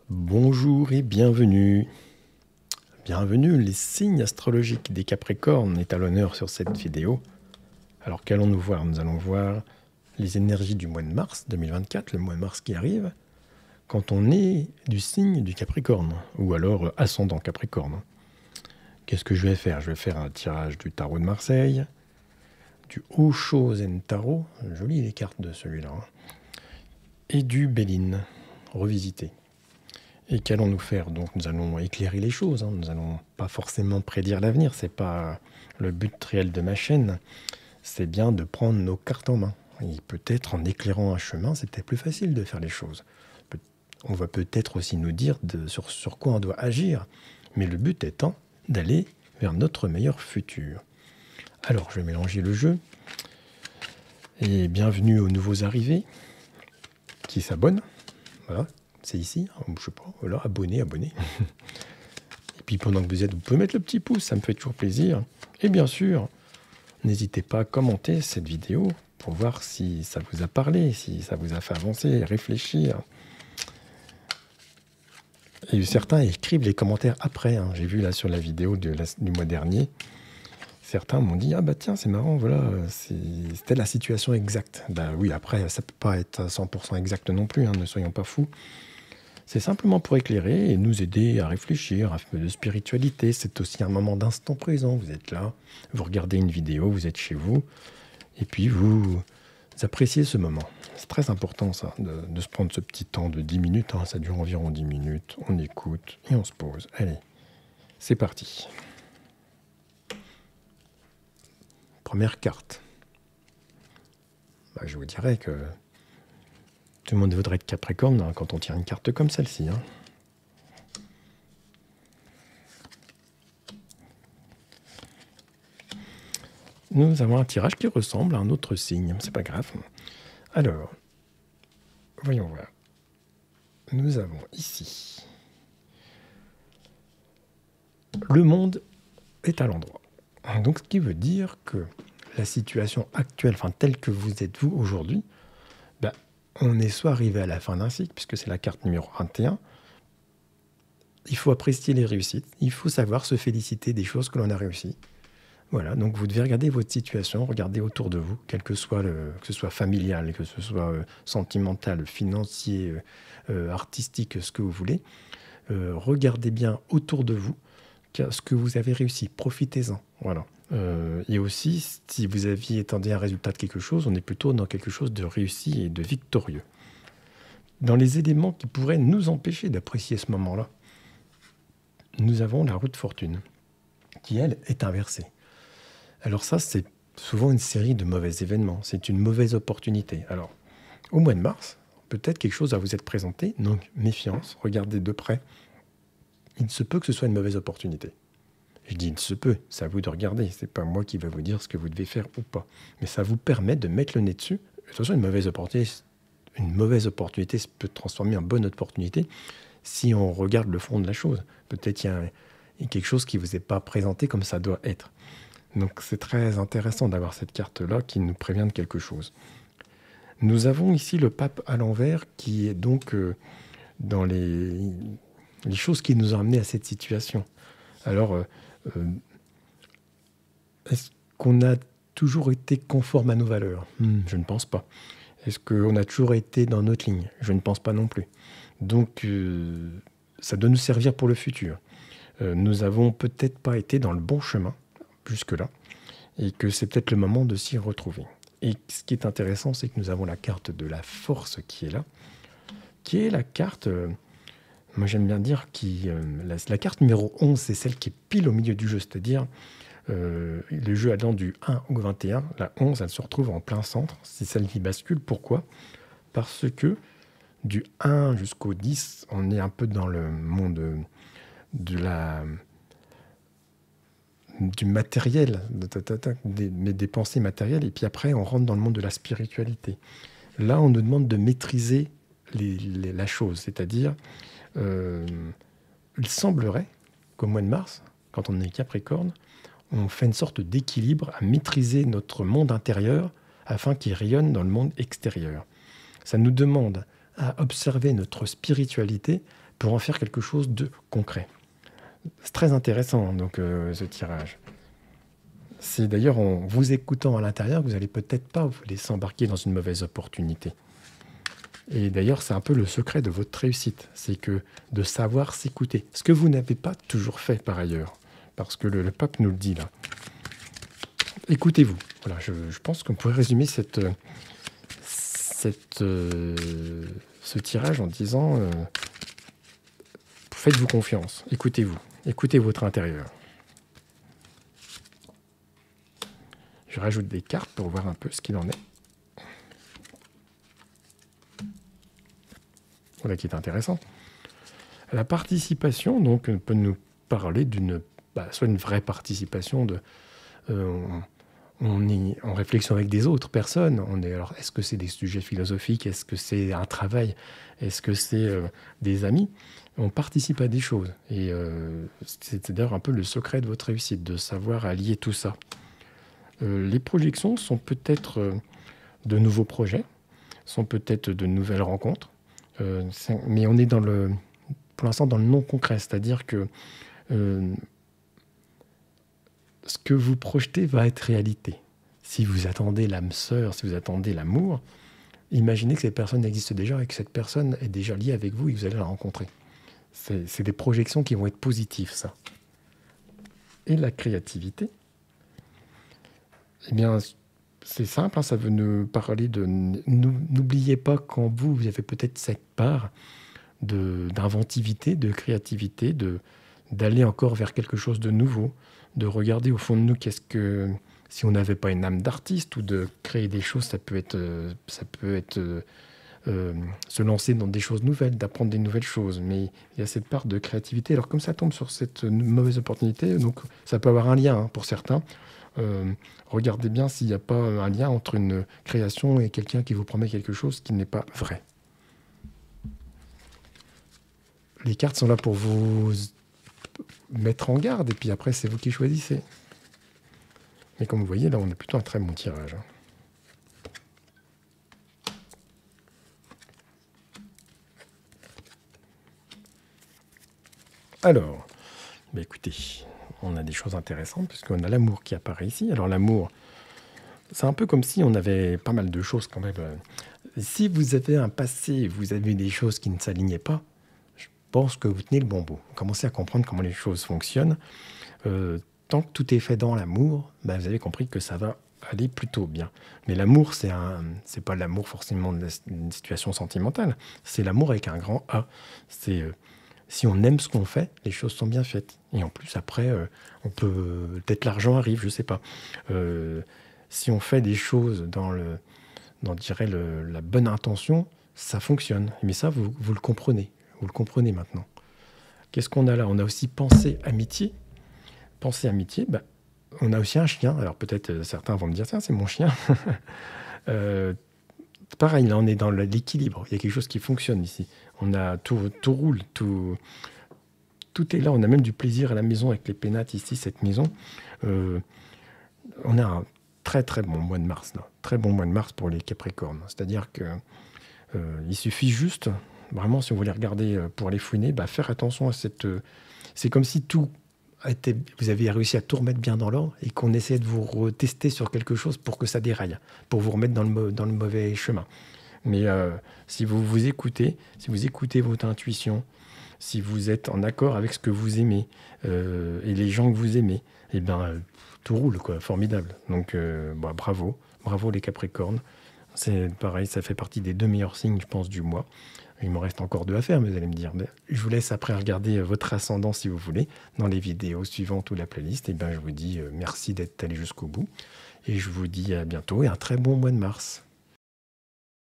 Bonjour et bienvenue. Bienvenue, les signes astrologiques des Capricornes est à l'honneur sur cette vidéo. Alors qu'allons-nous voir? Nous allons voir les énergies du mois de mars 2024, le mois de mars qui arrive, quand on est du signe du Capricorne, ou alors ascendant Capricorne. Qu'est-ce que je vais faire? Je vais faire un tirage du tarot de Marseille, du Osho Zen Tarot, jolies les cartes de celui-là, et du Béline, revisité. Et qu'allons-nous faire? Donc nous allons éclairer les choses, nous n'allons pas forcément prédire l'avenir, c'est pas le but réel de ma chaîne, c'est bien de prendre nos cartes en main. Et peut-être en éclairant un chemin, c'est peut-être plus facile de faire les choses. On va peut-être aussi nous dire sur quoi on doit agir, mais le but étant d'aller vers notre meilleur futur. Alors je vais mélanger le jeu, et bienvenue aux nouveaux arrivés qui s'abonnent, voilà. C'est ici, je sais pas, voilà, abonnez. Et puis pendant que vous êtes, vous pouvez mettre le petit pouce, ça me fait toujours plaisir. Et bien sûr, n'hésitez pas à commenter cette vidéo pour voir si ça vous a parlé, si ça vous a fait avancer, réfléchir. Et certains écrivent les commentaires après, J'ai vu là sur la vidéo du mois dernier, certains m'ont dit « Ah bah tiens, c'est marrant, voilà, c'était la situation exacte. » Bah oui, après, ça peut pas être 100% exact non plus, ne soyons pas fous. C'est simplement pour éclairer et nous aider à réfléchir, un peu de spiritualité. C'est aussi un moment d'instant présent. Vous êtes là, vous regardez une vidéo, vous êtes chez vous, et puis vous appréciez ce moment. C'est très important ça, de se prendre ce petit temps de 10 minutes. Ça dure environ 10 minutes. On écoute et on se pose. Allez, c'est parti. Première carte. Je vous dirais que tout le monde voudrait être Capricorne quand on tire une carte comme celle-ci. Nous avons un tirage qui ressemble à un autre signe, c'est pas grave. Alors, voyons voir. Nous avons ici le monde est à l'endroit. Donc, ce qui veut dire que la situation actuelle, telle que vous êtes vous aujourd'hui, on est soit arrivé à la fin d'un cycle, puisque c'est la carte numéro 21. Il faut apprécier les réussites. Il faut savoir se féliciter des choses que l'on a réussies. Voilà, donc vous devez regarder votre situation, regarder autour de vous, quel que soit que ce soit familial, que ce soit sentimental, financier, artistique, ce que vous voulez. Regardez bien autour de vous ce que vous avez réussi. Profitez-en. Voilà. Et aussi, si vous aviez attendu un résultat de quelque chose, on est plutôt dans quelque chose de réussi et de victorieux. Dans les éléments qui pourraient nous empêcher d'apprécier ce moment-là, nous avons la roue de fortune, qui, elle, est inversée. Alors ça, c'est souvent une série de mauvais événements. C'est une mauvaise opportunité. Alors, au mois de mars, peut-être quelque chose va vous être présenté, donc méfiance, regardez de près. Il se peut que ce soit une mauvaise opportunité. Je dis il se peut, c'est à vous de regarder. C'est pas moi qui vais vous dire ce que vous devez faire ou pas. Mais ça vous permet de mettre le nez dessus. De toute façon, une mauvaise opportunité peut transformer en bonne opportunité si on regarde le fond de la chose. Peut-être il y a quelque chose qui ne vous est pas présenté comme ça doit être. Donc c'est très intéressant d'avoir cette carte-là qui nous prévient de quelque chose. Nous avons ici le pape à l'envers qui est donc dans les choses qui nous ont amenés à cette situation. Alors, est-ce qu'on a toujours été conforme à nos valeurs? Je ne pense pas. Est-ce qu'on a toujours été dans notre ligne? Je ne pense pas non plus. Donc, ça doit nous servir pour le futur. Nous n'avons peut-être pas été dans le bon chemin jusque-là, et que c'est peut-être le moment de s'y retrouver. Et ce qui est intéressant, c'est que nous avons la carte de la force qui est là, qui est la carte... moi, j'aime bien dire que la carte numéro 11, c'est celle qui est pile au milieu du jeu, c'est-à-dire le jeu allant du 1 au 21, la 11, elle se retrouve en plein centre, c'est celle qui bascule. Pourquoi? Parce que du 1 jusqu'au 10, on est un peu dans le monde du matériel, des pensées matérielles, et puis après, on rentre dans le monde de la spiritualité. Là, on nous demande de maîtriser la chose, c'est-à-dire... il semblerait qu'au mois de mars, quand on est Capricorne, on fait une sorte d'équilibre à maîtriser notre monde intérieur afin qu'il rayonne dans le monde extérieur. Ça nous demande à observer notre spiritualité pour en faire quelque chose de concret. C'est très intéressant, donc, ce tirage. C'est d'ailleurs en vous écoutant à l'intérieur que vous n'allez peut-être pas vous laisser embarquer dans une mauvaise opportunité. Et d'ailleurs, c'est un peu le secret de votre réussite, c'est que de savoir s'écouter. Ce que vous n'avez pas toujours fait par ailleurs, parce que le pape nous le dit là. Écoutez-vous. Voilà, je pense qu'on pourrait résumer ce tirage en disant faites-vous confiance, écoutez-vous, écoutez votre intérieur. Je rajoute des cartes pour voir un peu ce qu'il en est. Voilà qui est intéressant. La participation, donc, peut nous parler d'une, soit une vraie participation de... on est en réflexion avec des autres personnes. Alors, est-ce que c'est des sujets philosophiques? Est-ce que c'est un travail? Est-ce que c'est des amis? On participe à des choses. Et c'est d'ailleurs un peu le secret de votre réussite, de savoir allier tout ça. Les projections sont peut-être de nouveaux projets, sont peut-être de nouvelles rencontres, mais on est pour l'instant dans le non concret, c'est-à-dire que ce que vous projetez va être réalité. Si vous attendez l'âme sœur, si vous attendez l'amour, imaginez que cette personne existe déjà et que cette personne est déjà liée avec vous et que vous allez la rencontrer. C'est des projections qui vont être positives, ça. Et la créativité, eh bien, c'est simple, hein, ça veut nous parler de... N'oubliez pas qu'en vous, vous avez peut-être cette part d'inventivité, de créativité, d'aller encore vers quelque chose de nouveau, de regarder au fond de nous si on n'avait pas une âme d'artiste ou de créer des choses, ça peut être se lancer dans des choses nouvelles, d'apprendre des nouvelles choses. Mais il y a cette part de créativité. Alors comme ça tombe sur cette mauvaise opportunité, donc ça peut avoir un lien, hein, pour certains. Regardez bien s'il n'y a pas un lien entre une création et quelqu'un qui vous promet quelque chose qui n'est pas vrai. Les cartes sont là pour vous mettre en garde et puis après c'est vous qui choisissez. Mais comme vous voyez, là on a plutôt un très bon tirage. Alors, écoutez, on a des choses intéressantes puisqu'on a l'amour qui apparaît ici. Alors l'amour, c'est un peu comme si on avait pas mal de choses quand même. Si vous avez un passé, vous avez des choses qui ne s'alignaient pas, je pense que vous tenez le bon bout. Vous commencez à comprendre comment les choses fonctionnent. Tant que tout est fait dans l'amour, vous avez compris que ça va aller plutôt bien. Mais l'amour, c'est pas l'amour forcément d'une situation sentimentale. C'est l'amour avec un grand A. C'est... si on aime ce qu'on fait, les choses sont bien faites. Et en plus, après, on peut... peut-être l'argent arrive, je ne sais pas. Si on fait des choses dans la bonne intention, ça fonctionne. Mais ça, vous le comprenez. Vous le comprenez maintenant. Qu'est-ce qu'on a là? On a aussi pensée amitié. Pensée amitié, on a aussi un chien. Alors peut-être certains vont me dire, tiens, c'est mon chien. Pareil, là, on est dans l'équilibre. Il y a quelque chose qui fonctionne ici. On a tout roule, tout est là. On a même du plaisir à la maison avec les pénates ici, cette maison. On a un très très bon mois de mars, là. Très bon mois de mars pour les Capricornes. C'est-à-dire que il suffit juste, vraiment, si vous voulez regarder pour les fouiner, faire attention à cette... c'est comme si vous avez réussi à tout remettre bien dans l'ordre et qu'on essaie de vous retester sur quelque chose pour que ça déraille, pour vous remettre dans le mauvais chemin. Mais si vous vous écoutez, si vous écoutez votre intuition, si vous êtes en accord avec ce que vous aimez et les gens que vous aimez, tout roule, quoi, formidable. Donc bravo les Capricornes. C'est pareil, ça fait partie des 2 meilleurs signes, je pense, du mois. Il m'en reste encore 2 à faire, mais vous allez me dire. Je vous laisse après regarder votre ascendant si vous voulez, dans les vidéos suivantes ou la playlist. Et je vous dis merci d'être allé jusqu'au bout. Et je vous dis à bientôt et un très bon mois de mars.